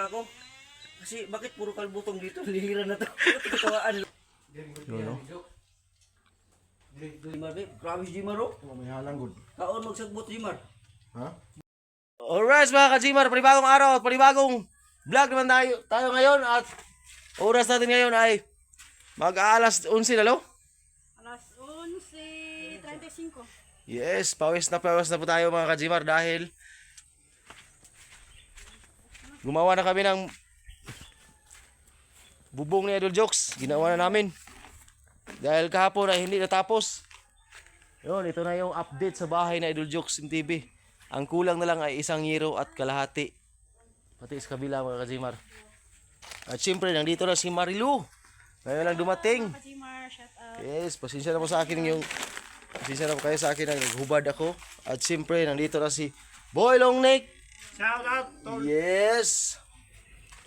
nagtataka ako. Kasi bakit puro kalbutong dito? Liliran na to. Katawaan. Yun, no? Jimar, promise Jimar, oh. May halang good. Kaon magsagbot Jimar. Ha? Alright mga ka-Gmar, panibagong araw at panibagong vlog naman tayo ngayon at oras natin ngayon ay mag-aalas 11 na lo. Alas 11:35. Yes, pawis na po tayo mga ka-Gmar dahil gumawa na kami ng bubong ni Idol Jokes. Ginawa na namin dahil kahapon ay hindi natapos. Yun, ito na yung update sa bahay na Idol Jokes TV. Ang kulang na lang ay 1 yero at kalahati. Pati sa kabila mga ka-Gmar. At siyempre, nandito na si Marilu. Ngayon lang dumating. Jimar, shout out. Yes, pasensya na po sa akin yung... Pasensya na po kayo sa akin na naghubad ako. At siyempre, nandito na si Boy Longneck. Shout out to Yes.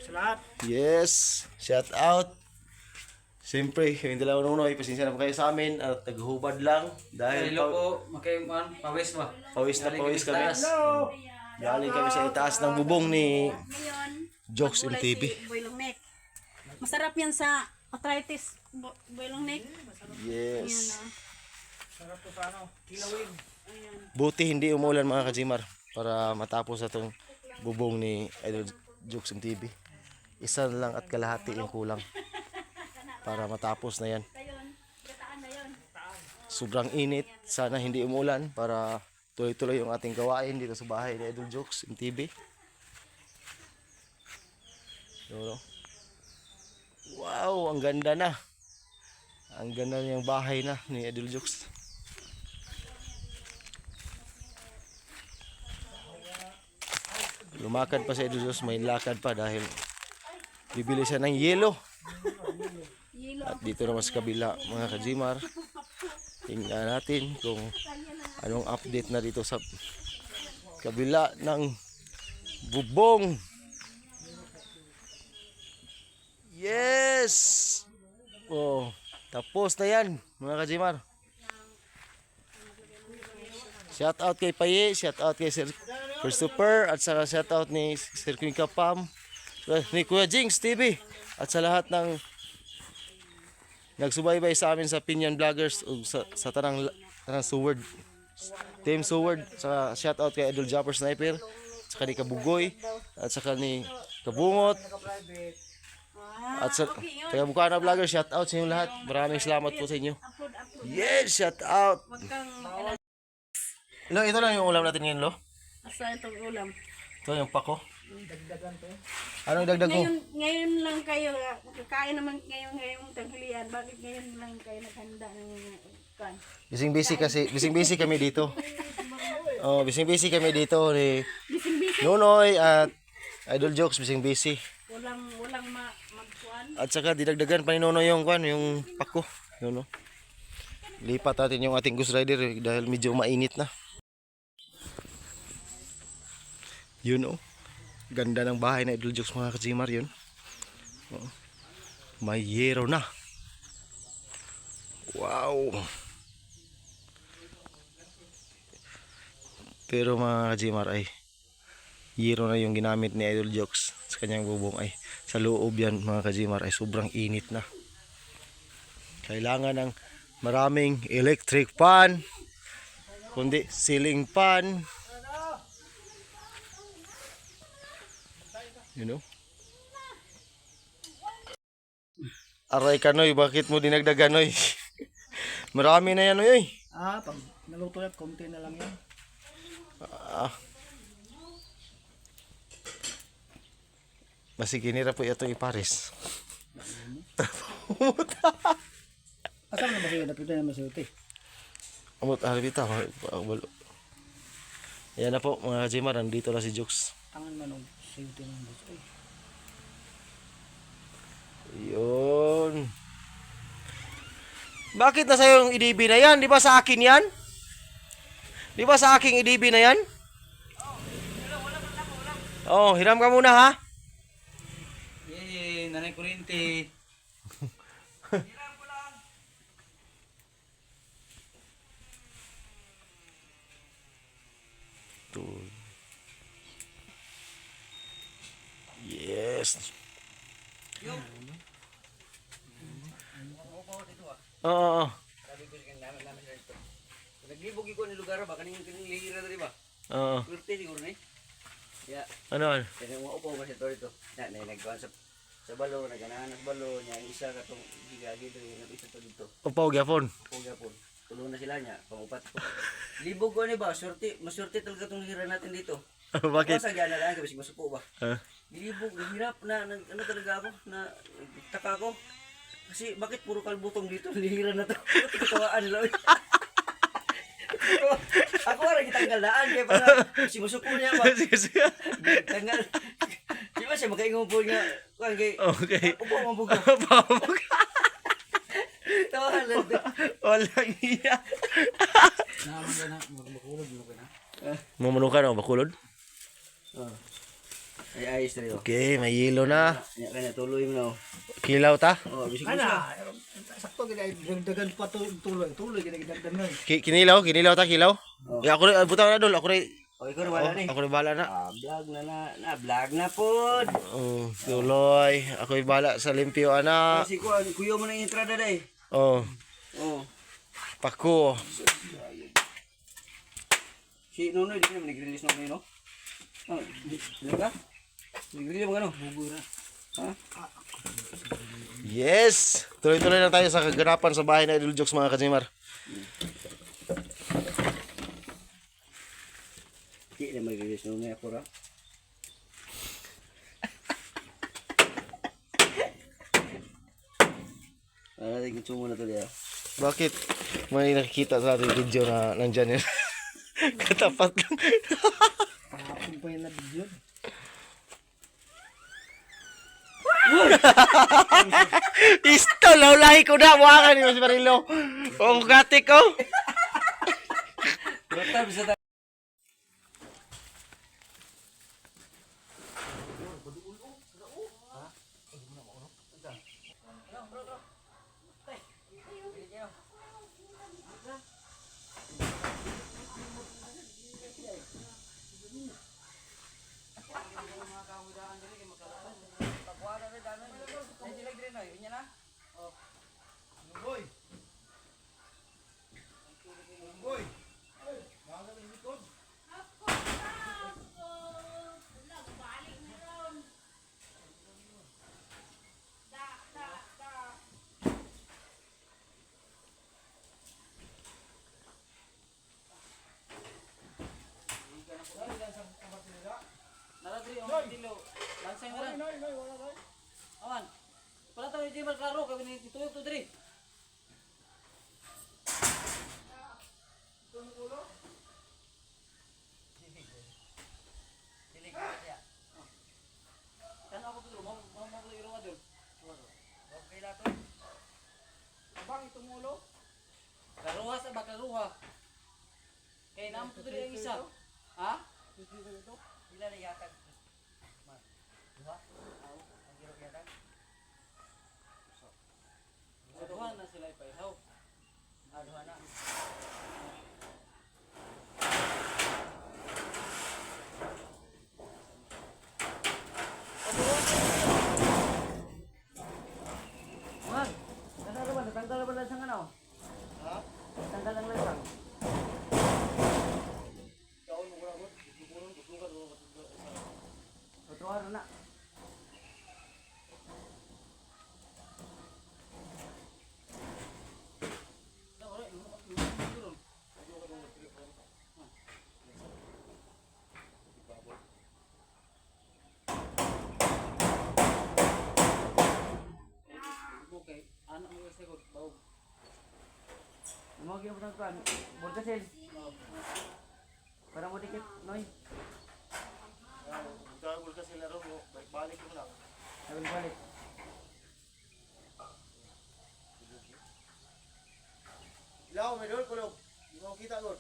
lahat. Yes. Shout out. Siyempre, yung dalawang nunoy, pasensya na po kayo sa amin at naghubad lang. Dahil Hello po, makaiman, pawis ba? pawis na pawis kami. Hello. Galing kami sa itaas ng bubong ni Ngayon, Jokes magulay TV. si Boylong Neck. Masarap yan sa arthritis, Boylong Neck. Ayan, Yes. oh. Sarap to sa ano, kilawin. Ayan. Buti hindi umulan mga ka-Gmar para matapos itong bubong ni Idol Jokes TV. Isa na lang at kalahati yung kulang para matapos na yan. Ayun, gataan na yun. Sobrang init. Sana hindi umulan para tuloy-tuloy yung ating gawain dito sa bahay ni Idol Jokes TV. Yun, no? Wow, ang ganda na. Ang ganda niyang bahay na ni Idol Jokes. Lumakad pa si Idol Jokes, may lakad pa dahil bibili siya ng yelo. Yelo. At dito naman sa kabila mga ka-Gmar, tingnan natin kung anong update na dito sa kabila ng bubong. Yes! Oh, tapos na yan mga ka-Gmar. Shout out kay Paye, shout out kay Sir Christopher, at saka shout out ni Sir Queen Kapam, ni Kuya Jinx TV, at sa lahat ng nagsubaybay sa amin sa Pinyan Vloggers o sa tanang Suword, Team Suword. Saka shout out kay Idol Jumper Sniper, saka ni Kabugoy, at saka ni Kabungot, at sa kaya Bukana Vlogger, shout out sa inyo lahat. Maraming salamat po sa inyo. Yes, shout out. Huwag kang Lo, ito lang yung ulam natin ngayon, lo. asa itong ulam. Ito yung pako. Anong dagdag mo? Ngayon lang kayo, kakain naman ngayong tanghalian. Bakit ngayon lang kayo naghanda ng kan? Bising-busy kami dito. Oh, bising-busy kami dito ni Nonoy at Idol Jokes, bising-busy. Walang magkuan. At saka didagdagan pa ni Nonoy yung pako. Yun, no? Lipat natin yung ating Ghost Rider dahil medyo mainit na. Yun, oh. Ganda ng bahay na Idol Jokes mga ka-Gmar yun. Oh. May yero na. Wow. Pero mga ka-Gmar ay yero na yung ginamit ni Idol Jokes sa kanyang bubong ay sa loob yan mga ka-Gmar ay sobrang init na. Kailangan ng maraming electric fan, kundi ceiling fan. You know? Aray ka, Noy, bakit mo dinagdagan, Noy? Marami na yan, Noy. Pag naluto yan, konti na lang yan. Masig kinira po ito ipares. Asa na ba kayo napita na masuti? Amot, halibita. Ayan na po, mga Gmar, nandito na si Jokes. Tangan man og sayuti ng bus. Ay, Yun. Bakit nasa yung IDB na yan? Di ba sa akin yan? Di ba sa aking IDB na yan? Oh, hiram ka muna ha. Yay, nanay kuryente. Ito. Yeah. Oo. Sabi ko sige namin sa ito. Naglibog ko ni lugar ba kaning lihira diri ba? Oo. Swerte siguro ni. Ya, Ano? kaya mo upo ba si Torito? Na nagkuhan sa balo, naganahan sa balo niya ang isa katong gigagi diri ang isa to dito. Upaw gyapon. Opo gyapon. Tulong na sila niya, pangupat ko. Libog ko ni ba? Swerte, maswerte talaga tong lihira natin dito. Bakit? Sa gana lang kasi masuko ba? Ah. Nilibog, nahirap na ano talaga ako na taka ko. Kasi bakit puro kalbutong dito? Lihira na to. Kawaan nila. Ako orang kitanggal daan kaya para si musuko niya ba? Sige, sige. Tanggal. Di ba siya makaingon po nga kuan kay Okay. upo mo bugo. Pamuk. Tawahan lang. Walang iya. Naman ka na, magbakulog mo ka na. Mamunong ka na, bakulod? Oh. Ay ayos na Okay, may yelo na. Nya kana tuloy mo na. Kilaw ta. Oh, bisig Ano, siya. sakto gina, dagdagan pa tuloy gina gidagdagan. Kinilaw ta, kilaw. Oh. Ya, ako rin, butang na dol, ako rin. Oh, ikaw na wala ni. Ako rin bahala na. Vlog na vlog na pod. Oh, tuloy. Ako rin bahala sa limpyo, ana. Si kuan kuyo mo na yung entrada dai. Oh, Oh. pako. Si Nonoy di naman nag-release Nonoy no? Oh, di ba? Nag-release mo ano? Bubura. Ha? Yes! Tuloy-tuloy na tayo sa kaganapan sa bahay na Idol Jokes, mga kajimar. Di na mag-release Nonoy ako ra. Tingin mo na to diya. Bakit? May nakikita sa ating video na nandyan yun. Katapat lang. Kahapon pa yung nabidyon. Isto, laulahi ko na. Buha ka ni Mas Marilo. O, kati ko. Rata bisa ta. Naradri ang dilo. Lansang na lang. Awan. Pala tayo di klaro kami ni tuyok to diri. Kan ako to mo iro adol. Okay la to. Abang itong ulo. Karuha sa bakaruha. Kay nam to diri ang isa. Ha? Bila na yatag. Ma. Duha? Aw, ang giro yatag. Sa duha na sila ipaihaw. Duha na. Man, natanggal ba? Natanggal ba lang sa ano? Ha? Natanggal lang lang. Otro araw na. Okay, anak mo yung sagot, bawag. Mga ginaputang kan, bordasil. Para mo dikit, Noy. Gagol ka sila ron mo. Balik ko na. Balik. Ilaw, may dol, kulog. Hindi mo kita, God.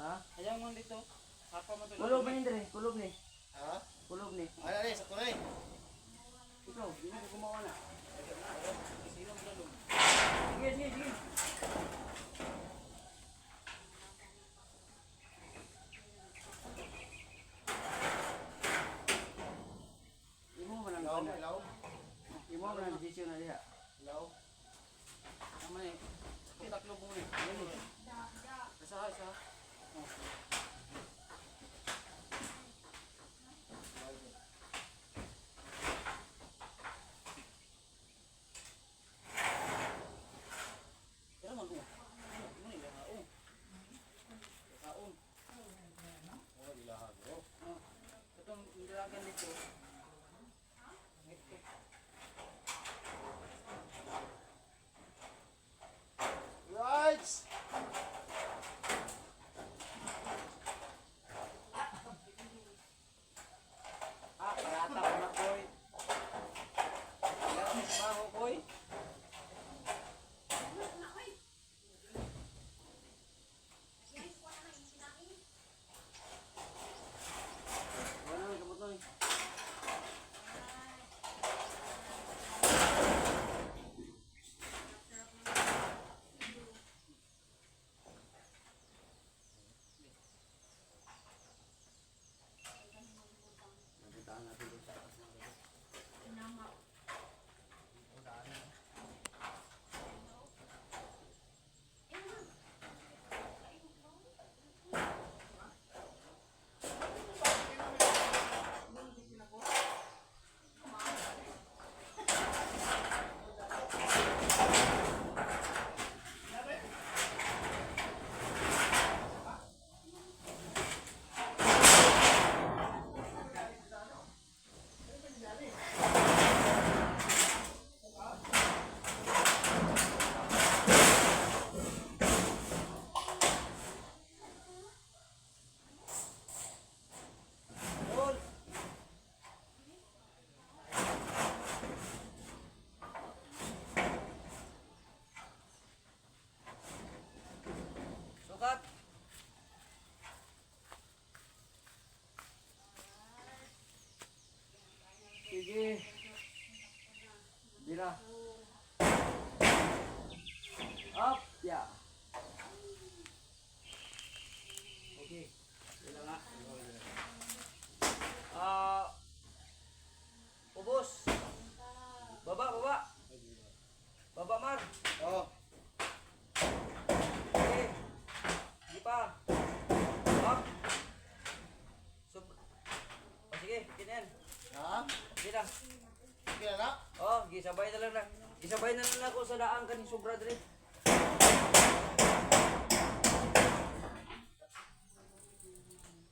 Ha? Ayaw mo dito. Hapa mo Kulob ni Indre, kulob ni. Ha? Kulob ni. Ano na, sakto na eh. Ikaw, di mo gumawa na. Sige, sige, sige. Di mo kondisyon na diha. Law. Naman eh. Taklo mo ni. Sa. Oh. Pero man oh. Ano ni lahaon? Lahaon. Oh, ilahan bro. Oh. Katong nilagan dito. Right! Parata ko na koy. Ilang trabaho koy. Wala na kamot noy. Nabitaan natin doon sa atas ng gabi. Sukat. Sige. Bila. Up, ya. Okay. Bila nga. Ubos. Baba. Baba Mar. Oh, Okay. Sige pa. Up. Sige, kinin. ha? Sige lang. Sige na na. Oh, gisabay na lang na. Gisabay na lang ako sa daan kaning sobra dre.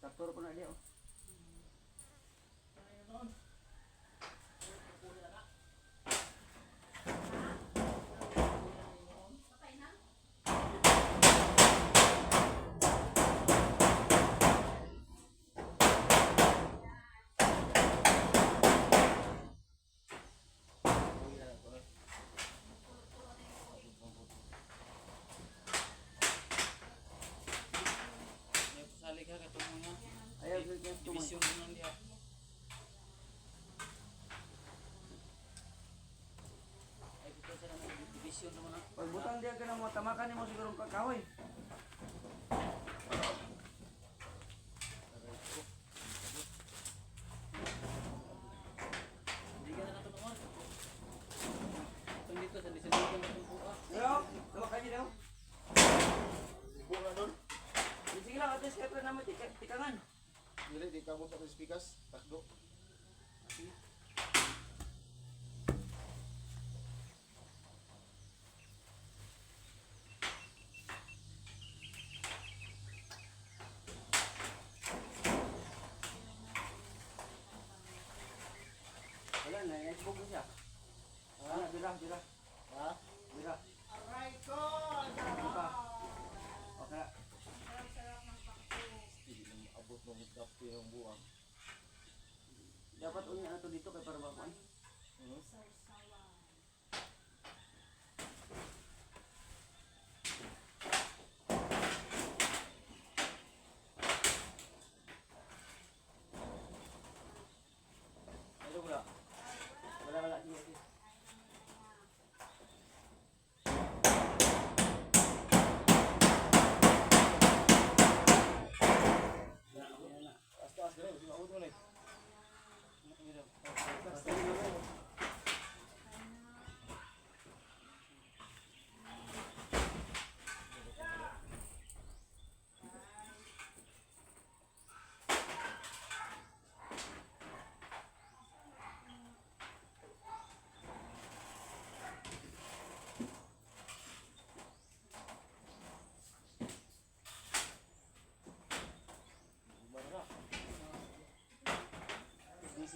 Traktor ko na diya oh. Sali ka katong mga. Ayaw ka division mo nang diha. Ay dito sa nang division mo na. Pagbutang diha ka na mo tamakan nimo siguro ang kahoy. Hindi ka na natulungan. Itong dito sa dito ng buka. Yo, tawag ka daw. Bunga doon. Sige lang, atis ka pa naman tikangan. Dili, di ka mo sa speakers. Takdo. Wala na, nag-book na siya. Bira. Ha? Bira. Aray ko! Bira. Okay. Hindi na maabot ng kape ng buwang. Dapat unya na to dito kay para bakuan. Ano wala? Wala sige. Taas ka rin. Maabot mo na eh.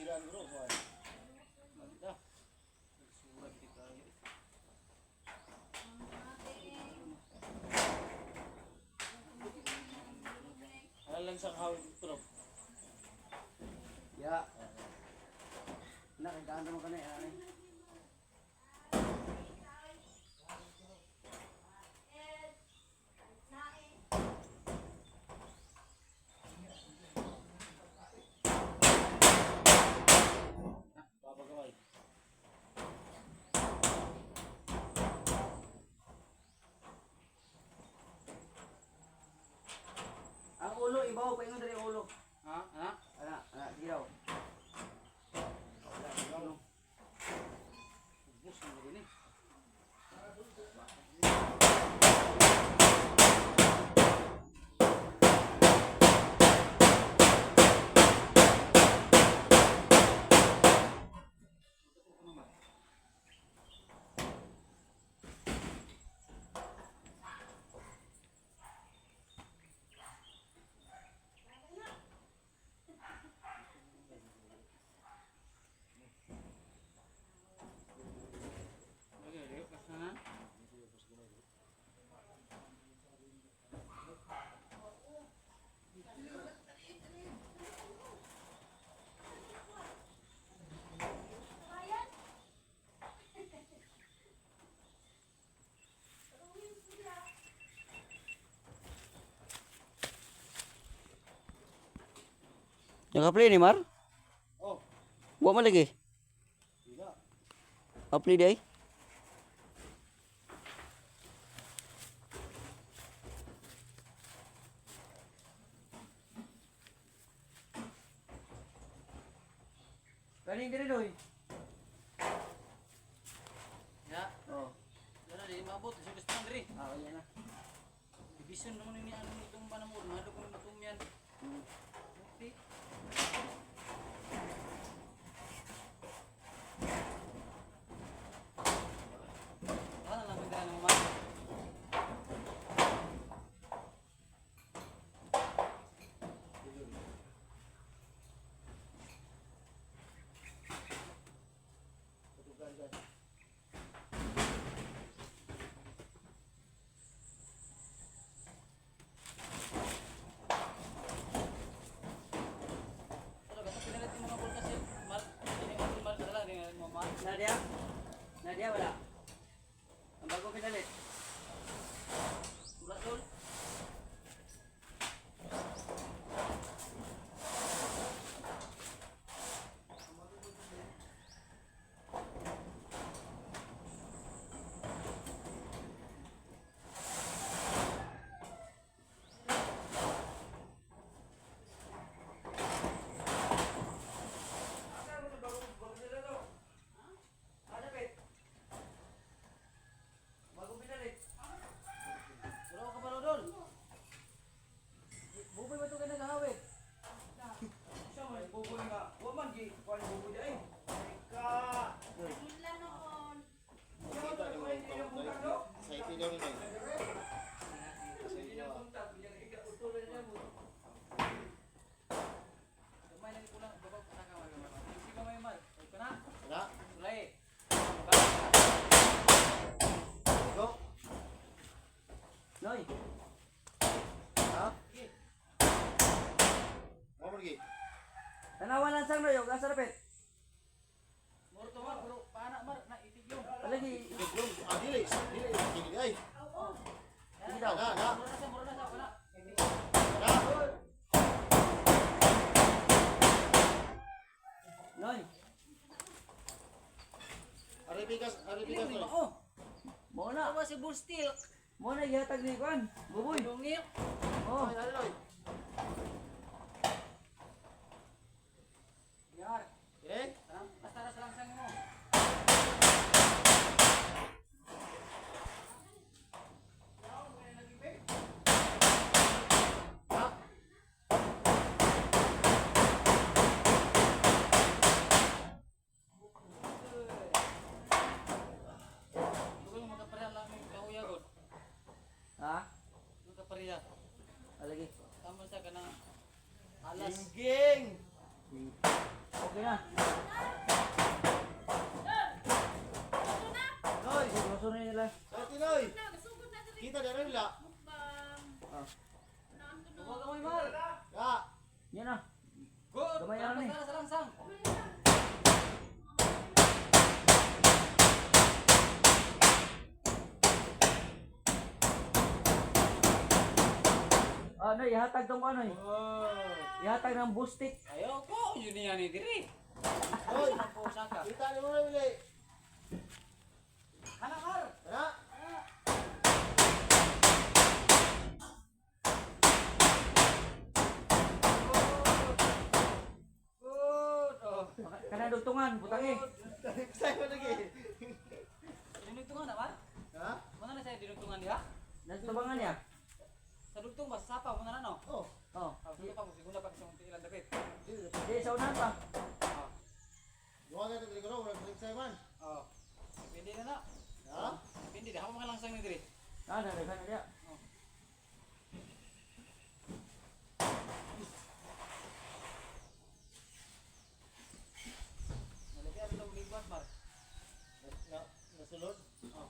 siraan bro. Magda. Surat di kayo. Alam sa hawig bro. Ya. Nakikanta mo ka na yan. Papagaway. Ang ulo, ibaw pa yung dali ulo. Ha? Ha? Sige daw. Ubus mo rin eh. Okay, Rio, pasangan. Naka-play ni Mar? Oh. Buat mo lagi? Tidak. Apply day? Galing din doy. Ya. Oh. Dara di mabot sa gusto ng diri. Ah, yan na. Division naman ini ano nitong panamod, mahalo ko nitong yan. Okay. Ano lang pagdala ng mga Pero gato pinalit yung mga bol kasi mal ini ko mal sa lang dengan mo mal. Nadia? Nadia wala? Ang bago pinalit? Surat dol. Bago pinalit? Wala ka baro dol. Buboy ba ito ka nag-hawid? Siya man, buboy nga. Huwag man, kuha ni buboy dahil. Ika! Kita ni mo sa itilaw ni mo. Gamay lang ko lang babaw ka ka wala. Sige gamay mal. Ay kana. Wala. Sulay. Go. Noy! Ha? Mo pergi. Tanawan lang sang Noy, huwag asa rapit. Moro to mar, pero paana mar na itigyo. Palagi, Belum. Ah, dili. Dili. Kini ay. sige daw. Na. Moro na sa wala. Na. Noy! Aribigas Ini no. oh. Mo na! Tawa si bull steel. Mo na ihatag ni Kwan! Buboy! Dongil. Oh! Ay, dali, dali. Yar. Eh? Basta ras lang sang mo. Ha? Dugay mo magapariya lang ng kahuya god. Ha? Magapariya. Palagi. Tama sa kanang alas. Ging. Okay na. Noy, gusto na nila. Dati Noy. Kita na rin la. Huwag ka mo, Mar. Ya. Yan na. Good. Gamay na rin eh. Sa langsang. Ano, ihatag tong ano eh. Ihatag ng boostik. Ayaw ko. Yun yan ni Diri. Noy. Ako sa ka. Kita ni mo na bili. Anak, Mar. Tara. Good. Oh. Kana dugtungan, butang eh. Say mo lagi. Dinugtungan na, Mar? Ha? Mana na saya dinugtungan dia? Nagtubangan niya. Sa dugtong ba? Sapa mo na no? Oh. Oh. Sige pa mo. Sigunda pa kasi mong ilan dapit. Di sa unahan pa. Duwa ka dito ko, wala balik say man. Oh. Pindi na na. Ha? Pindi dah. Ako mga langsang ni Diri. Ano, daghan na dia. Nalagyan ito ng ligwas, Mar. Nasulod. Oh.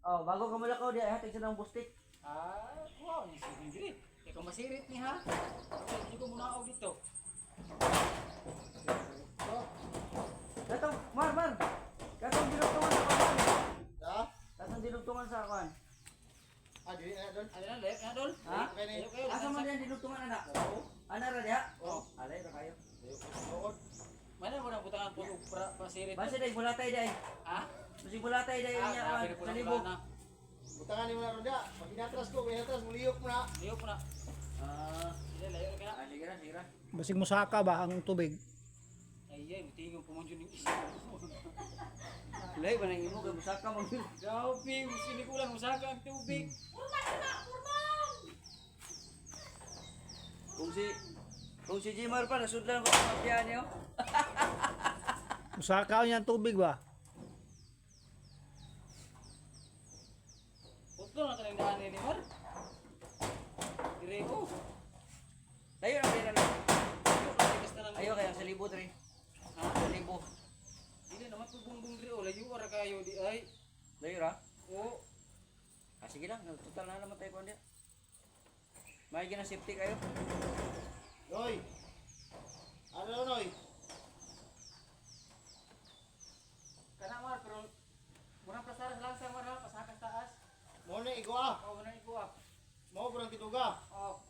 Oh, bago ka malakaw dia, ihatag siya ng boostik. Wow, ni si Diri. Ikaw masirit ni ha. Okay, hindi ko muna ako dito. Katong, Mar. Katong dinugtungan sa kwan. Ha? Katong dinugtungan sa kwan. Ah, dili na doon. Ano na, Lep? Ano doon? Ha? Ayaw kayo. Asa man yan dinugtungan anak? Ana ra dia? Oh. Alay ra kayo. Oo. Mana mo na butangan ko para pasirit. Basta day bulatay day. Ha? Basta bulatay day niya kwan. Pwede po Sa na libo. na. Butangan ni mo na ron dia. Pag inatras ko, inatras mo liyok mo na. Ayaw po na. Sige, layo ka na. Sige na, sige na. Basig musaka ba ang tubig? Ay, mutingin po mo dyan yung isa. Lay ba nang imo kay busaka mo yun. Grabe, sini ko lang usaka ang tubig. Kung si Jimar pa nasudlan ko sa mafia niyo. Musaka yan tubig ba? Putlo na talang daan ni Mar. Dire ko. Tayo na pera na. Tigas na lang. Ayo kaya sa libo tre. Ha? Sa libo. Hindi naman po bumbong dire. Layo ara kayo di ay. Layo ra. Oo. Ah, sige lang, total na naman tayo kundi. May gina safety kayo. Noy. Ano Noy? Kana Mar, pero murang pasaras lang sa Mar ha. Pasakas taas. Mo na igwa. Oo, muna iko ah. Mo kurang tiduga. Oo.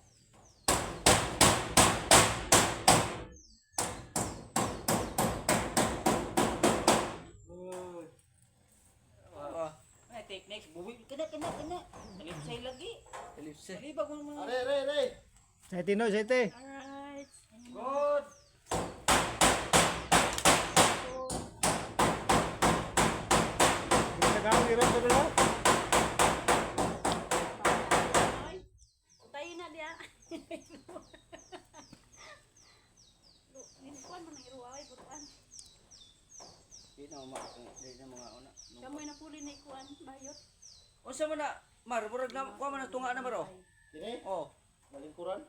Ah, Ay, techniques. Buwi. Kana. Talipsay lagi. elipse. Talibag mo naman. Are. Sete no, sete. Alright. Good. Nagawin rin ko na. Ay. Tayo na dia. Kuan man ang iruway butan. Di na mga una. Kamoy na puli ni kuan bayot. Unsa man na, Mar, murag na kuha man ang tunga na Mar oh. Kini? Oh. Malingkuran?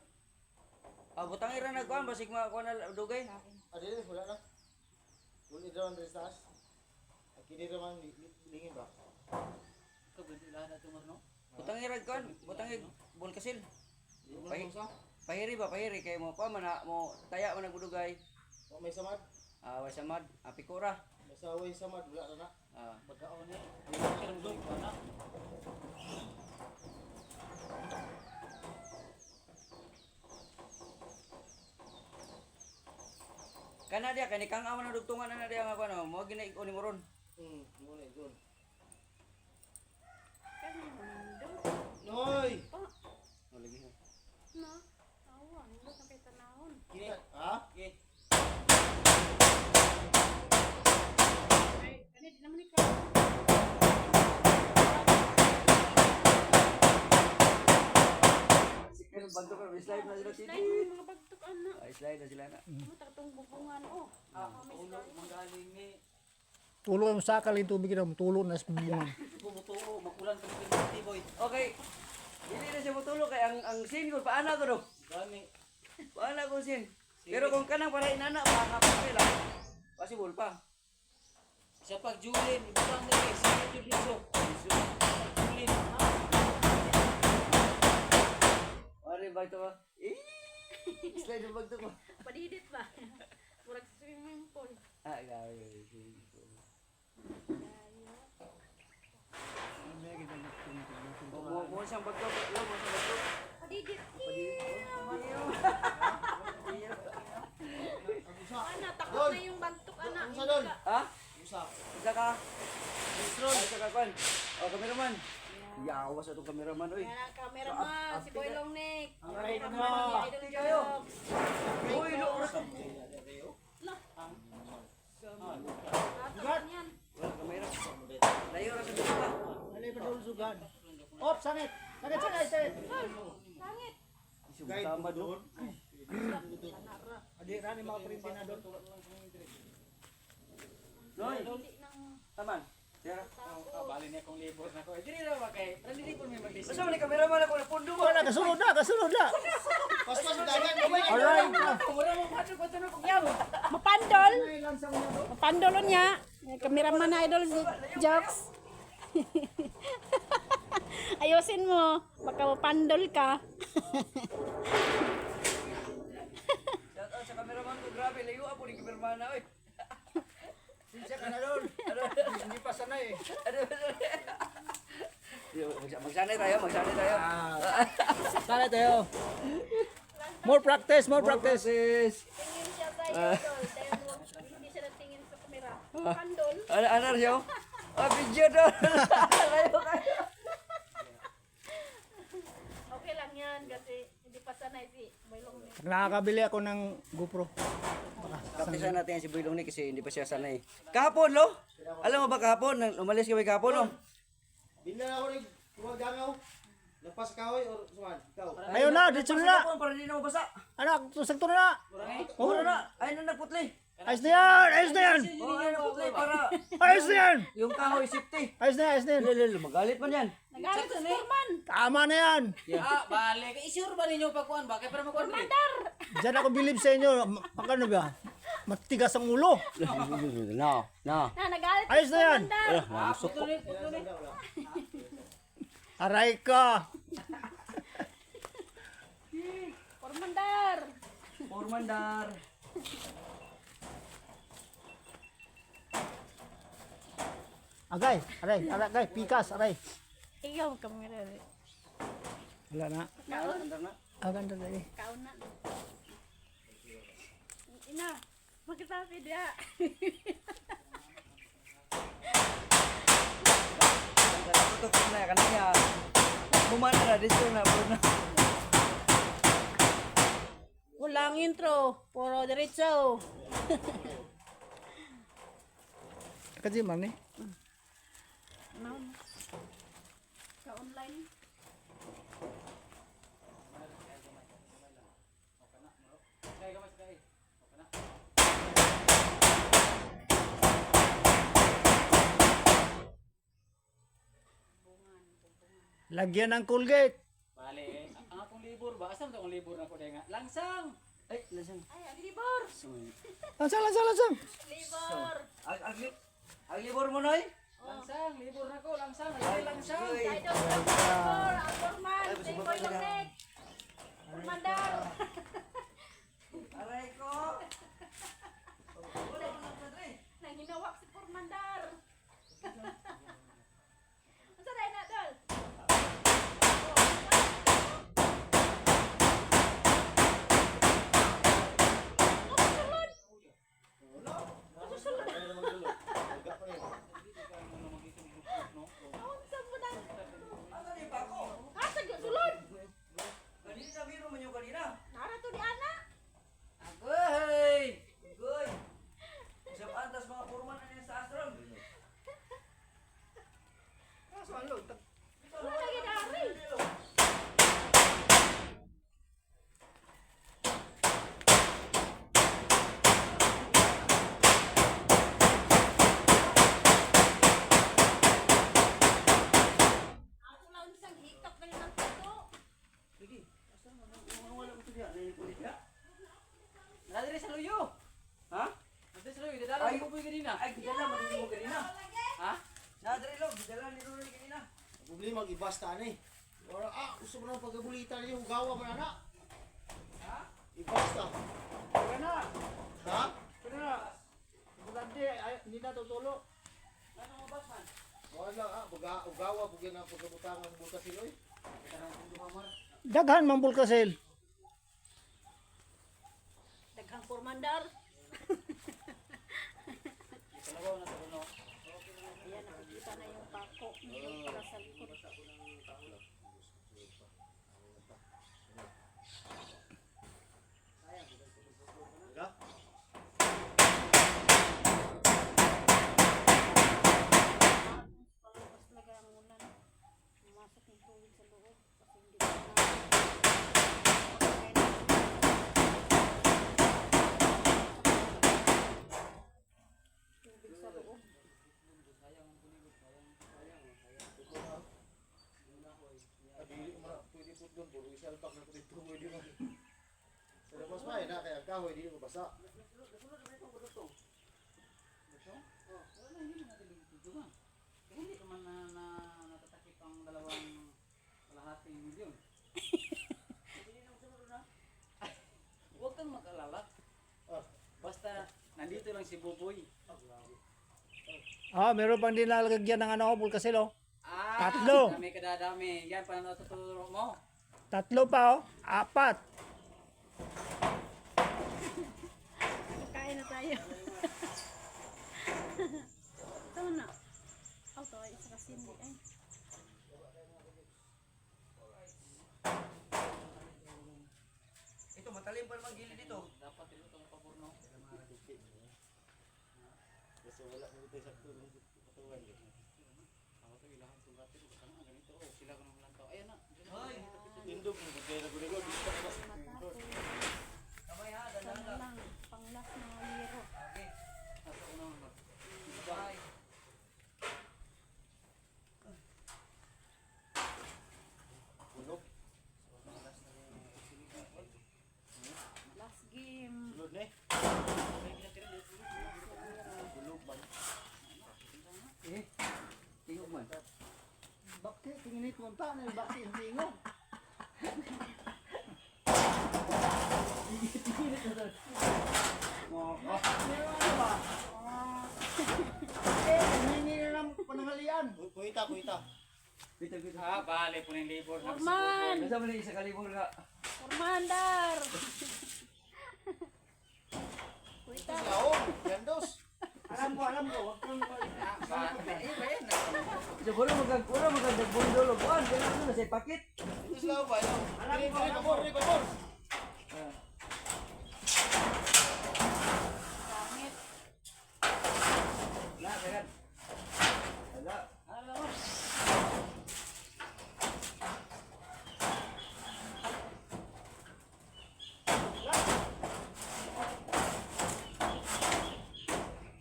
Ah, butang ira na kuan basig kuha na dugay. Ah, dili wala na. Dili daw ang taas. Kini naman lingin ba? Kaganti lahat na tumar no. Butang ira kuan, butang bol kasil. Pahiri. Pahiri ba, pahiri kay mo pa man na mo taya man nagudugay. O may samad. Ah, wa samad, apikura. May saway samad wala na na. Ah, Pagkaon ni. Kirang doon ko na. kana dia kay ni kang aman dugtungan na dia nga kuan mo gina iko ni moron. Mo na igon. Kani mundo. Noy. Oh, lagi. No. Awan, mo sa kay tanahon. Kini. Ha? Okay. Ay, kani di naman ikaw. Sikero bantu ka slide na dilo Slide mo mga bagtok ano. slide na sila na. Matagtong bubungan, oh. Ulo, manggaling ni. Tulo ang saka lang tubig na tulo na sa bungan. Pumutuo, makulan ka ng tiboy. Okay. Dili na siya mutulog kay ang sin ko paana ko do. Gani. Paana ko sin. Pero kung kanang para inana pa lang. Possible pa. Sa pagjulin, ibutang mo eh. Sige, Juliso. Pagjulin. Ari ba ito ba? Slide ba ito ko? Padidit ba? Murag swimming pool. Ah, gawi. Mo siyang bagto, mo siyang bagto. Padidit. Ana, takot na yung bagtok, ana. Ha? Isa ka. Isa ka kwan. Oh, cameraman. Yawa sa itong cameraman, oy. Yan ang cameraman, si Boy Long Nick. Alright na. Idol Jokes. Uy, lo, oras ka. Tatakot yan. Wala kamera. Layo ra sa dito ba? Alay pa dul sugan. Op, sangit. Sangit, sangit. Langit. Sama doon. Adi rani mga printin na doon. Noy, Hindi nang taman. Tira. Bali niya kong libor na ko. Dili na ba kay? Rani libor may magdisi. Basta man cameraman ako na pundo mo. Wala, kasunod na, kasunod na. Paspas dagan. Alright. Wala mo mato ko tunog ko yaw. mapandol. Mapandol niya. Cameraman na Idol Jokes. Ayusin mo. Baka mapandol ka. Shout out sa cameraman ko, grabe layo ako ni cameraman na, oy. Siya ka na doon. Hindi pa sanay. Magsanay tayo, magsanay tayo. Sana tayo. More practice, more practice. Tingin siya sa Idol. Dahil hindi siya natingin sa kamera. Mapandol. Ano siya? Ah, video doon. Layo kayo. Okay lang yan kasi hindi pa sanay si Boy Long Nick. Nakakabili ako ng GoPro. Kapisan natin si Boy Long Nick kasi hindi pa siya sanay. Kahapon, lo? Alam mo ba kahapon? Nang umalis kami kahapon, lo? Binlan ako ni gumagangaw. Nagpas kahoy or suman? Ikaw. Ayun na, dito na. Kahapon para hindi na mabasa. Anak, sakto na. Oo na. Ayun na nagputli. Ayos na yan, ayos na yan. Oo, ayun nagputli para Ayos na yan. yung kahoy safety. Ayos na yan, ayos na yan. Lalo, magalit man yan. Nagalit si Furman. Tama na yan. Ah, bali. Isure ba ninyo pagkuan ba? Kay para magkuan. Diyan ako bilib sa inyo. Ano ba? Matigas ang ulo. No, no. Na, nagalit Ayos na yan. Putulit. Aray ka. Formandar. Formandar. Agay, aray, aray, pikas, aray. Ikaw kamera. Wala na. Andar na. Aganda dali. Kaon na. Ina, magkasabi dia. Tutok na kananya. Bumana na dito na puna. Walang intro, puro diretso. Kasi man eh. Sa online. Lagyan ng Colgate. Bali. Ang akong libur ba? Asam to akong libur na ko nga. Langsang. Ay, lasang. Ay, ang libor. Lansang, lansang, lansang. Libor. Ang libor mo noy? Langsang, libur na ko. Langsang. Ay, langsang. Idol ng libor. Ang forman. Si Boy Long Nick. Formandar. Aray ko. Nanginawak si Formandar. Unsa day na dol? Unsa mo dan? Asa ni pa ko? Asa gyud sulod? Kanina biro man yung kanina. Nara kanina. Ay, gidala mo din mo ganina. Ha? Nadre lo, gidala ni Ronald ganina. Problema mag-ibasta ni. Ora gusto mo nang pagabulita niyo hugawa man ana. Ha? Ibasta. Kaya na. Ha? Kaya na. Importante, hindi na tutulo. Ano mo ba man? Wala ugawa bugyan ang pagkabutangan ng butas siloy. Kanang duha man. Daghan man bulkasil. Daghang pormandar. Kalabaw na sa kuno. Ayan, nakikita na yung pako. Para sa likod. Ga? Palabas talaga ang ulan. Pumasok yung tubig sa loob. Kasi hindi ko tubig sa loob. Dili mo na pwede pud doon puro isalpak na pud tumoy di mo. Sa labas pa na kaya kahoy dili ko basa. Wala, hindi naman natin tutugan. Kaya hindi naman na natatakip ang 2.5 milyon. Huwag kang mag-alala. Basta nandito lang si Buboy. Meron pang dinalagyan ng bulkasil oh. Tatlo. Dami kadadami. Yan pa natuturo mo. 3 pa oh. 4. Kain na tayo. Ito na. Oh, ito ay isa kasi hindi. Ay. Ito matalim pa naman gilid dito. Dapat ito itong paborno. Kasi wala mo tayo sakto ng patuwan. Ako ito ilahang tulatin. Baka na ganito. Oh, sila ko naman lang tao. Ayan na. Hoy, Tindog mo kay na gulego dito ka mas. kamay ha, Ito dandan na lang. lang. Panglas na liro. Okay. Nasa unang mag. Bye. Bulog. Last game. Bulog ni. Bulog man. Tingog man. Bakit tinginit mo ta na bakit hindi ngo? Hindi na lang panangalian. Kuita. Bito. Ha, bale po ng libor. Orman! Nasa man isa kalibor ka. Ormandar! Kuita. Laom, yandos. Alam ko, wag kang Sa puro magagdagbundol og kuan, kaya ano na say pakit. Ito sila ba? Alam ko, pabor. Pangit. Na, sagad. Ala.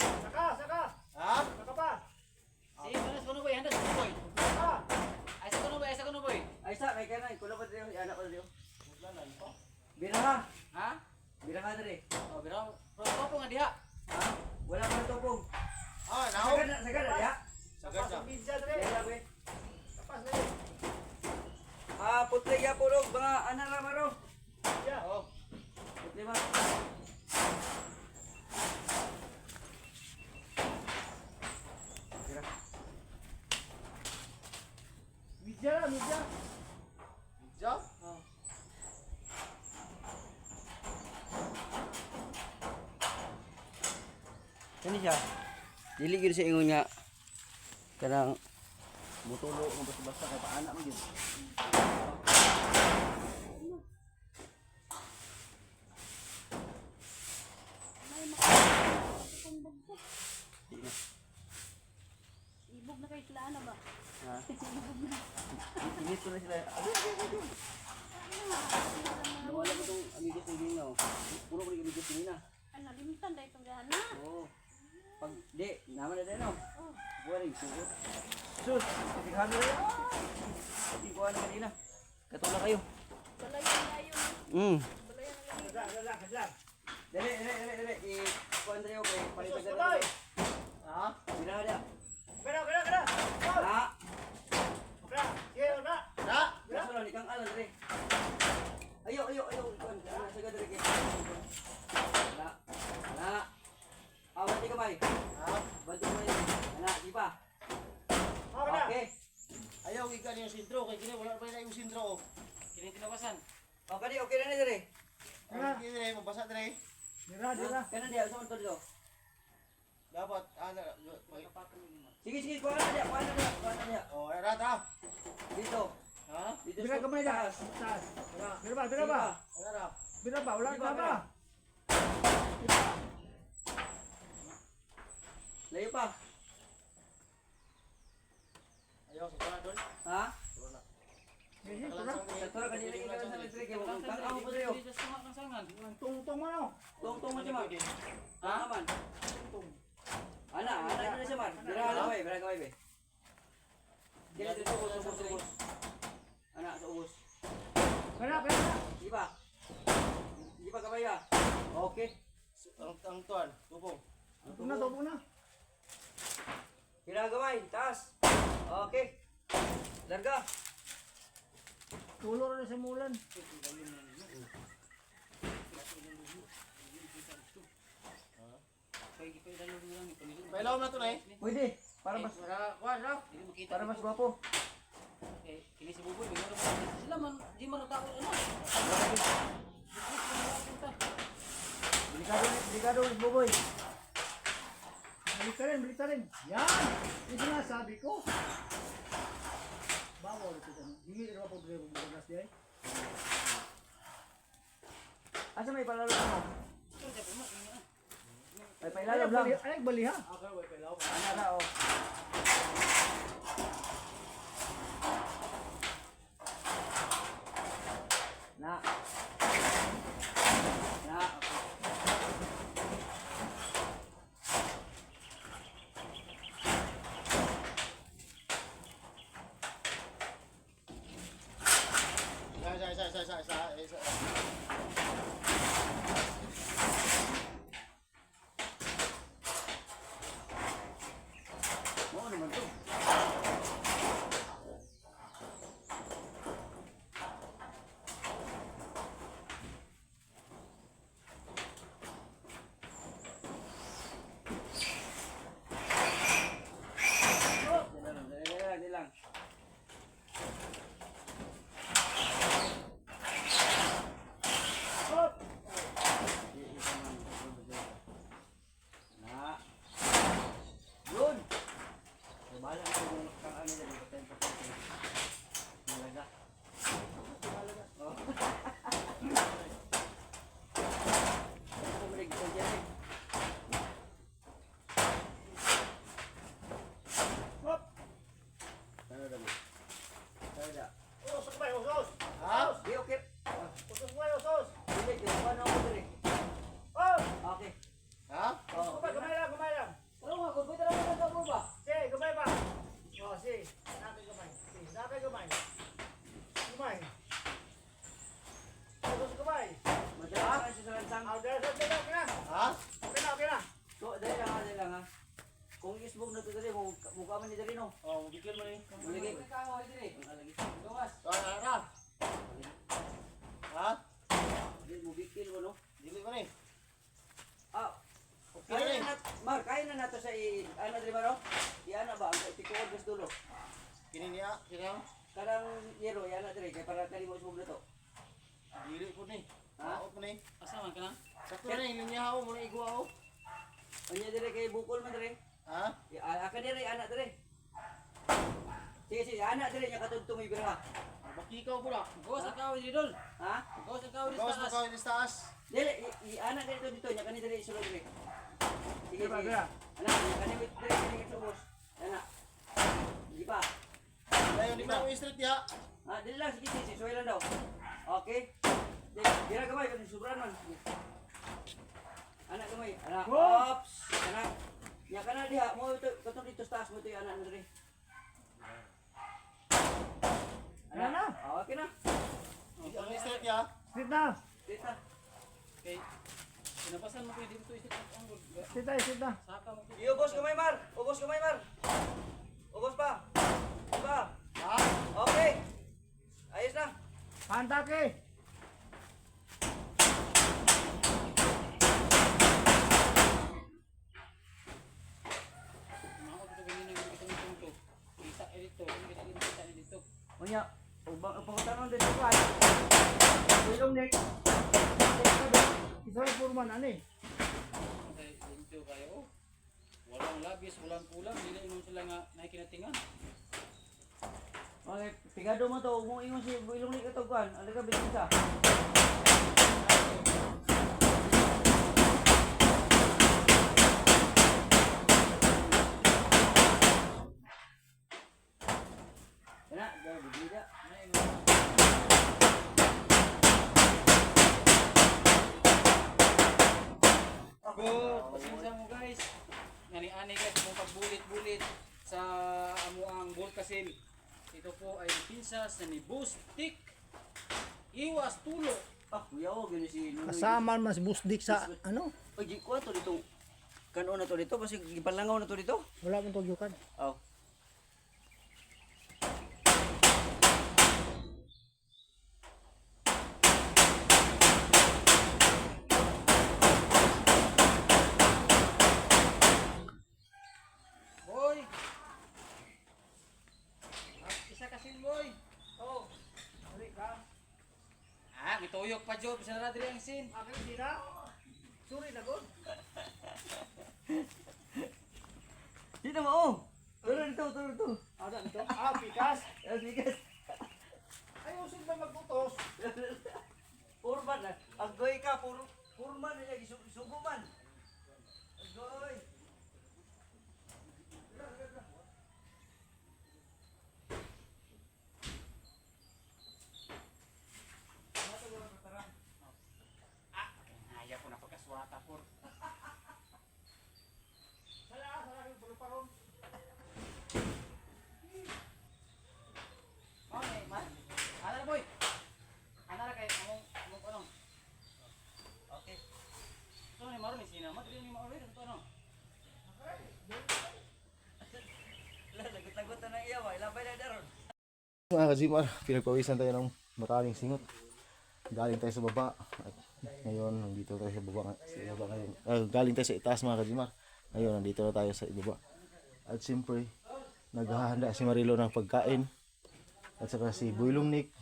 Saka. Ha? Saka pa. Sige, manas ko na boy. Handa sa boy. Saka. Ay, sa kuno boy. Ay, sa kuno boy. Ay sa kay kanay, kuno pa diyo, anak ko diyo. Bira ha. Ha? Bira ka diri. Oh, biraw. Bro, po nga diha. Ha? Wala pa topong. Naho. Sagad na diha. Sagad na. Pizza dre. Kaya we. Tapas na. Putli ya pulog mga anak ra maro. Oh. Putli ba? Midya. Job? Kani siya. Dili gyud sa ingon nga kanang mutulo ng basta-basta kay paana man gyud. May makakakong bagbog. Di na. Ibog na kayo sila na ba? Ha? Init ko na sila. Nawala ko tong amigos ng gingaw. Puro ko yung amigos nila. Ay, nalimtan dahil itong gana. Oo. Pag di, naman na din no. Oh, Buwan rin, suko. Sus, katighan na rin. Hindi ko ano kanina. Katulad kayo. balayan na yun. Balayan na yun. Dali. I-kuhan rin ako kay palitan na rin. dito. Kini tinawasan. O kani okay na ni dire. Ano dire, mabasa dire. Dira, dira. Kana dia sa man to dito. Dapat Sige sige kuha na dia. Oh, rata. Dito. Ha? Dito Dira sa kamay na. taas. Taas. Dira ba, Sige dira ba? Rata. Dira ba, wala Di ka ba, ba? Layo pa. Ayaw, sa doon. Ha? Sige, tura. Sakura kanila ikaw sa electric mo. Kang mo dito. Dito sa mga kansangan. Tungtong mo no. Tong man siya man. Ha? Ha man. Ana na siya man. Dira gamay, dira gamay be. Dira dito ubos. Ana sa ubos. Kana, kana. Di ba? Di ba gamay ba? Okay. Ang tuan, tubong. Tungtong na. Dira gamay, taas. Okay. Larga. Tulo na sa mulan. Pwede pa idalo mo lang ipanilig. Pailaw na to na eh. Pwede. Para mas Hindi makita. para mas gwapo. Eh, kini si Buboy, may meron mo. Sila man, di man natao ano. Delikado ulit buboy. Balik ka rin. Yan! Yung sinasabi ko. Bawal ito ka. Hindi rin ako problema mo bukas di ay. Asa may palalo mo? Ay pailalim lang. Ay, bali ha. Ana ra oh. Na. Na. Okay. Isa. Oo naman to. Dali lang. Na. Yun. Bahala na kung kang ano dyan, patay pa tayo. Malaga. Oh. Ako bumalik ko dyan eh. Hop! Ano dami? Ano da? Oh, sakbay, usos! Ha? Di okay. Usos mo, usos! Hindi, paano ako dali? Oh! Okay. Ha? Oh. Gumay lang. Ano nga, kung pwede lang ako sa ba? Sige, gumay ba? Oh, sige. Nakay gumay. Sige, nakay gumay. Gumay. Usos gumay. Madala ka siya sa lansang. Ah, dala, kina. Ha? Okay na. So, dali lang ha. Kung isbog na ito dali, mukha man ni dali no. Oh, bigyan mo ni. Muligi. Ang alagi. Gawas. Rata. Ha? Hindi mo bikil mo no. Dili mo ni. Ah, Okay na kaya ni. na Mar, kaya na nato sa ano dili ba no? Iana ba ang tikuod gas dulo. Kini niya, kini. Karang yero iana diri kay para kani mo isbog na to. Dili po ni. Ha? Out mo ni. Asa man ka na? Sakto na yung linya ako, muna igwa ako. Anya diri kay bukol man diri. Ha? Aka diri anak diri. Sige, anak diri nya katudtong may bira. Bakikaw po na. Gawas ang kawin dito. Ha? Gawas ang kawin Gawas mo dito. ka yung taas. Dili, anak diri dito nya kani diri sulod diri. Sige, Bira, sige. bira. Anak, nya kani diri kani subos. Anak. Di ba? Ngayon, di ba ako street ya? Ah, dili lang sige, sige, suway lang daw. Okay. Dira gamay kan sobran man. Anak gamay, anak. Oh! Ops, anak. Nya kana diha mo ito katong dito sa taas mo ito yung anak diri. Ano na? Ah, okay na. Ang street ya? Sit na. Dita. Okay. Pinapasan mo pwede dito isip ang anggol. Sit na. Saka mo. Iubos gamay mar. Ubos gamay mar. Ubos pa. Diba? Ha? Okay. Ayos na. Pantake. Mga ko dito ganyan yung itong ito. Kita dito. Kita dito. Unya, ug Pangutanon din sa kay. Wilong nek. Isa yung purman, ano eh. Ay, hindi kayo. Walang labis, walang kulang, dili ingon sila nga nakikinatingan. Okay, pigado mo to, mo ingon si Wilong nek katugan. Ano ka bisisa? Kana, dahil bibida. Pasensya mo guys. Ngani-ani guys kung pagbulit-bulit sa amuang Volcasil. Ito po ay pinsas na ni Boostik. Iwas tulo. Ah, kuya ko, gano'n si Nunoy. Kasama mas busdik sa, ano, Ay, di ko to dito. Kanon na to dito, kasi gipalangaw na to dito. wala mong tugyukan. Oh. Boy! Isa kasin boy! Oh, hali ka. Ah, gituyok pa job sa radri ang sin. Akin sila. Suri na good. Di na mo. Turo dito. Ada nito. Ah, pikas. Yes, bigas. Ayusin ba magputos? Purman na. Agoy ka, purman na niya, suguman. Agoy. Ayaw ko na pagkaswata por. Sala, yung puluparon. Okay, man. Ano na boy? Ano na kay among ano? Okay. So ni maro ni sina, madri ni maro dito ano? Lagot-lagot na iya, wa. Ilabay na daron. Mga kajimar, pinagpawisan tayo ng maraming singot. Galing tayo sa baba. At ngayon, nandito tayo sa baba. Ngayon. Galing tayo sa itaas mga kajimar. Ngayon, nandito na tayo sa ibaba. At siyempre, naghahanda si Marilo ng pagkain. At saka si Builong Nick.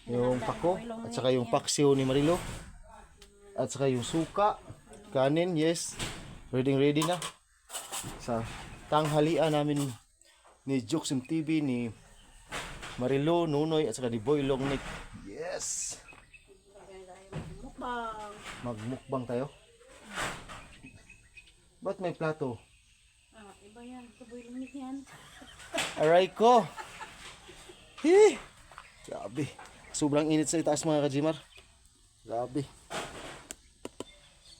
Yung pako. At saka yung paksiw ni Marilo. At saka yung suka. Kanin, yes. Ready na. Sa tanghalian namin ni Joksim TV, ni Marilo, Nunoy, at saka ni Builong Nick. Yes! Mukbang. Magmukbang tayo. Ba't may plato? Ah, iba yan. Kaboy lumit yan. Aray ko! Hi! Grabe. Sobrang init sa itaas mga kajimar. Grabe.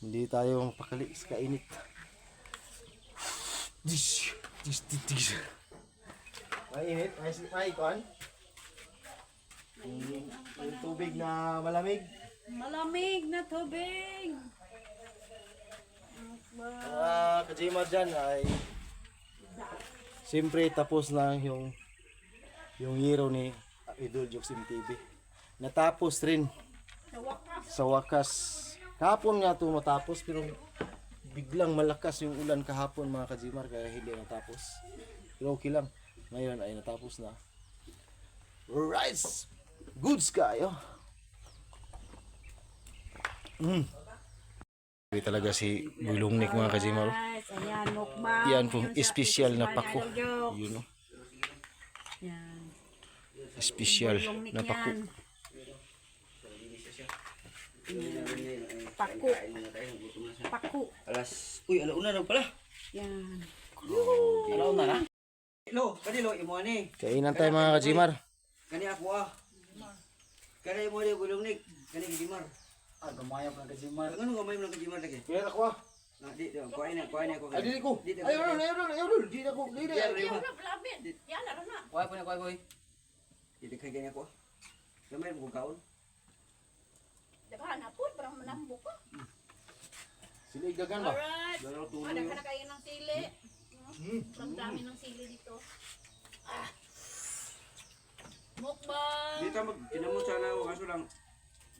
Hindi tayo pakali sa kainit. Dish! Mainit? May kuan? Yung tubig na malamig. Malamig na tubig. Mukbang. Mga kajimar dyan ay siyempre tapos na yung hero ni Idol Joksim TV. Natapos rin sa wakas. Kahapon nga ito matapos pero biglang malakas yung ulan kahapon mga kajimar kaya hindi natapos. Pero okay lang. Ngayon ay natapos na. Rice! Goods kayo! Talaga si Builong Nick mga kajimar. Guys, ayan, mukbang. Yan pong Yun sa espesyal na Idol pako. Joke. Yun o. Yan. Espesyal Bulong na pako. yan. Pako. Pako. Uy, alauna na pala. Yan. Alaw na na. Lo, kanilo, imo ani. Kainan tayo mga kajimar. Kani ako ah. Kani mo ni Wilong nek. Kani gimar. Ah, gamayap na kajimar. Ano gamay mo ng gimar lagi? Kaya ako ah. Na di, kuhain na ako. Ay, dili ko. Dito. Ayun, di na ko. Di na. Yan, ano na. Kuha po na kuha boy. Dito kay gani ako. Gamay mo kaon. Daghan na po, parang manambo ka. Sila igagan ba? Alright. Dalo tuloy. Ada ka na kayo ng sili. Ang dami ng sili dito. Ah. Mukbang. Dito mag kinamot sana ako kaso lang.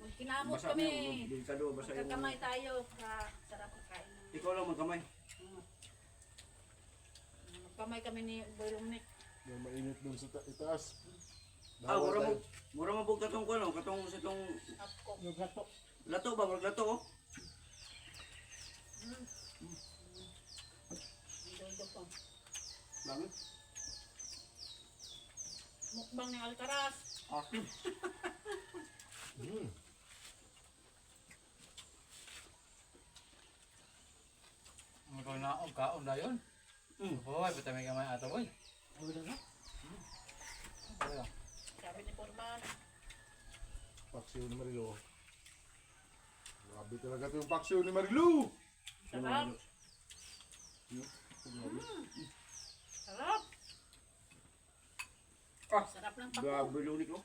Magkinamot Basa kami. mo, delikado basa yung. Magkakamay tayo sa sarap ng kain. Ikaw lang magkamay. Magkamay kami ni Boylong Nick. Mainit dun sa itaas. Mura mo bug katong kuno, katong sa tong Yung gato. lato ba, murag lato oh. Dito pa. Bakit? Mukbang ni Alcaraz. Akin. Ang ikaw na kaon na yun. Hoy, ba't may kamay ato boy? Sabi ni Forman. Paksiw ni Marilo. Grabe talaga ito yung paksiw ni Marilo. Sarap. Sarap. Ah. Sarap ng pako. Grabe lunik oh.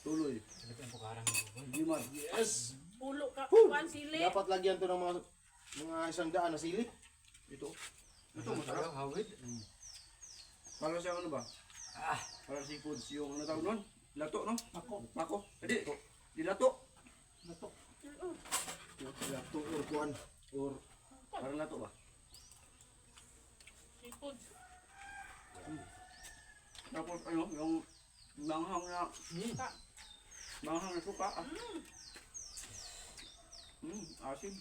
Tuloy. Salit ang pukarang mo boy. Jimar. Yes! Pulo ka. Kuan sili. Dapat lagyan to ng mga 100 na sili. Ito. Ito masarap. Hawid. Para sa ano ba? Para seafoods yung ano tawag nun? Lato no? Pako. Hindi. Di lato. Gato. Lato or kuan. Or parang lato ba? Seafood. Tapos ano, yung manghang na manghang na suka. Asin.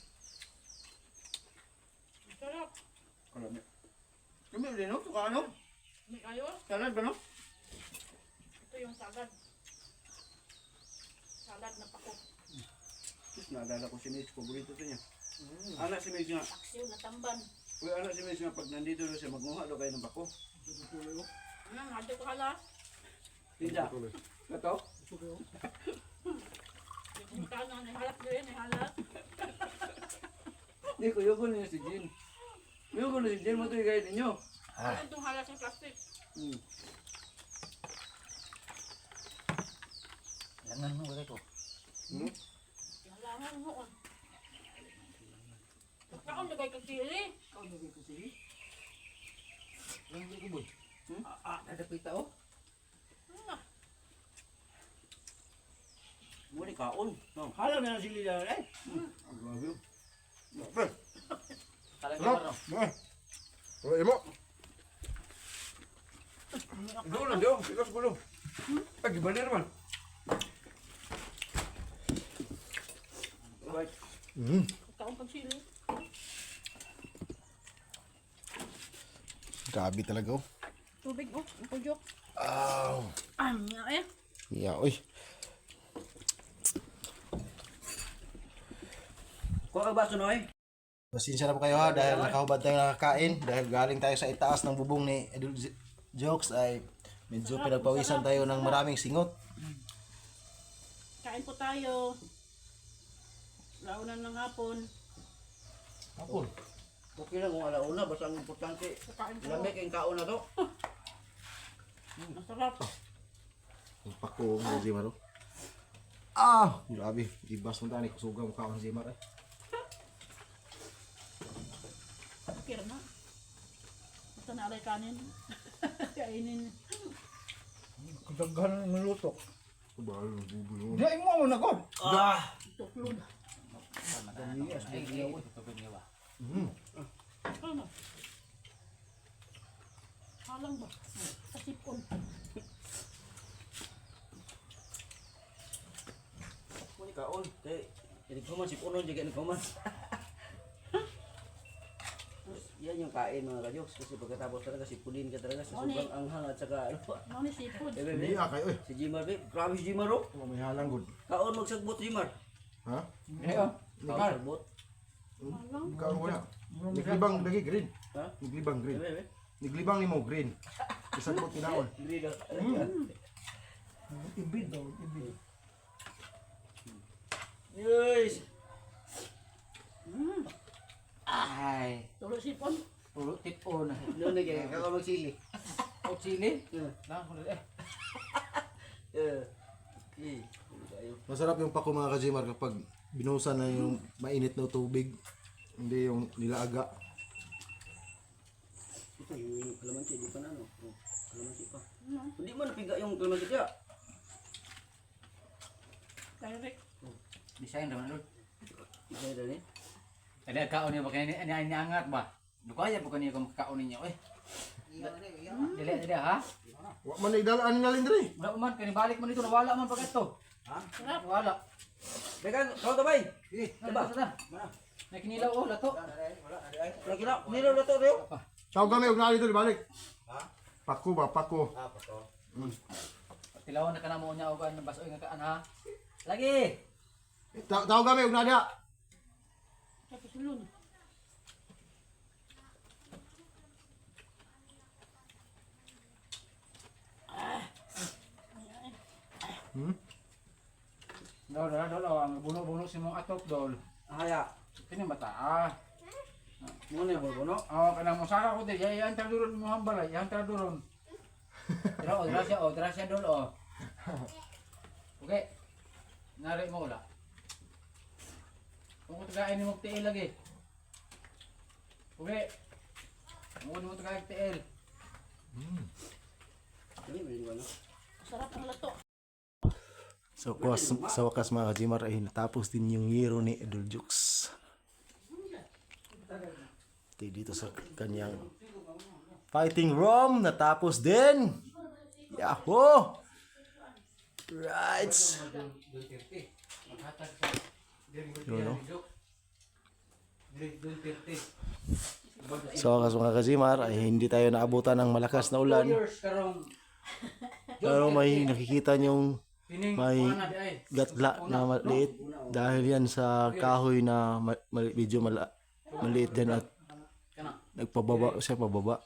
Sarap. Kalami. Kami din no? Suka ano? May kayo. Salad ba no? Ito yung salad. Salad na pako. Tapos naalala ko si Mitch, paborito to niya. Anak si Mitch nga. Paksiw na tamban. Uy, anak si Mitch nga pag nandito na siya, magmuha daw kayo ng bako. Hadyo ko hala. Tinda. Ito? Yung kana ni halat din, ni halat. Hindi ko, yung kunin si Jin. Yung kunin si Jin, mo ito yung gaya ninyo. Ano itong halat ng plastic? Langan mo ba ko? Halangan mo. Kaon lagay kang sili. Langan ko boy. Nadapita oh. Muli kaon. No. Halaw na lang sili dyan eh. Grabe yun. Talaga ba no? Wala mo. Doon lang, doon. Sikas ko doon. Ay, gimana naman? Right. Kaon kang sili. Grabe talaga oh. Tubig oh, ang pudyok. Nga eh. Yeah, oy. Kuha ka baso, Noy? Pasensya na po kayo ha dahil nakahubad tayo nakakain dahil galing tayo sa itaas ng bubong ni Idol Jokes ay medyo pinagpawisan tayo ng maraming singot. Kain po tayo. Launan ng hapon. Hapon. Okay lang kung alauna, basta ang importante. Kain ko. Lamig ang kaon na to. Masarap. Ang pako ng Zimar oh. Grabe, ibas mo tani kusugang mukha ng Zimar eh. Kira na. Basta naalay kanin. Kainin. Kadaghan ng luto. Kubalo ng bubulo. Diyan mo na ko. Tuklod. Ay, tubig niya ba? Ano? Halang ba? Kasipon. Muli kaon. Kaya, hindi ko man, sipunon, jaga ko man. Yan yung kain mga kajoks. Kasi pagkatapos talaga, sipunin ka talaga sa sobrang anghang at saka ano. Ano ni seafood? Eh, bebe. Niya kayo eh. Si Jimar, babe. Grabe si Jimar, oh. Oh, may halang good. Kaon magsagbot, Jimar. Ha? Ayo. Kaon sagbot. Halang. Kaon ko na. Niglibang lagi green. Ha? Niglibang green. Bebe, bebe. Niglibang ni mo green. Isang ko tinaon. Green, oh. Ibid daw, ibid. Yes! Ay. Tulo sipon. Pulo tipon. Noon na kaya, kako magsili. O chili. Yeah. Langan ko eh. Yeah. Okay. Tayo. Masarap yung pako mga kajimar kapag binuhusan na yung mainit na tubig. Hindi yung nilaaga. Ito yung kalamansi, di pa na ano. Oh, kalamansi pa. Hindi mo napiga yung kalamansi kaya. Direct. Design naman lord. Isa na rin. Ada kaon niya ba kaya ini angat ba? Dukaya po kaniya kung kaon ninyo eh. Dili ha? Wa man idalaan nga lindri. Wala man, kanibalik mo dito, nawala man pag ito. Ha? Nawala. Teka, kau tabay. Diba? May kinilaw oh, lato. Lagi na, nilaw na to, Rio. Tawag kami, huwag na dito, balik. Pako ba, pako. Tilawan na ka na mo niya, ugan, basoy nga kaan ha. Lagi! Tawag kami, huwag na diya. Tapos ulun. Dol, ang buno-buno si mong atop, dol. Haya. Kini bata, ah. Muna yung bulbuno. Oh, kanang musaka ko din, yan traduron mo hambalay, yan traduron. Pero, dra siya, dol, oh. Okay. Nari mo ula. Kung tagain mo TL lagi. Okay. Kung mo tagain TL. Sarap ang lato. Sa wakas mga kajimar ay natapos din yung yero ni Idol Jux. Dito sa kanyang fighting room natapos din. Yahoo! Right. Yun, no? Sa wakas mga kajimar ay hindi tayo naabutan ng malakas na ulan. Pero may nakikita niyong may gatla na maliit dahil yan sa kahoy na medyo maliit din at nagpababa siya pababa.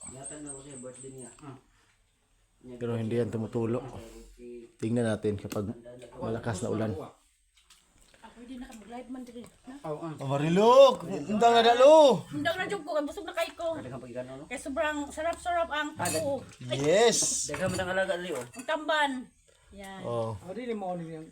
Pero hindi yan tumutulo. Tingnan natin kapag malakas na ulan. Ako hindi na mag-live man diri. Marilog! Undang na dalo! Undang na jud ko, kay busog na kay ko. Kay sobrang sarap-sarap ang ako. Yes! Daghang man ang alaga, Rio. Ang tamban. Yan. Oh. Hindi mo ano yan.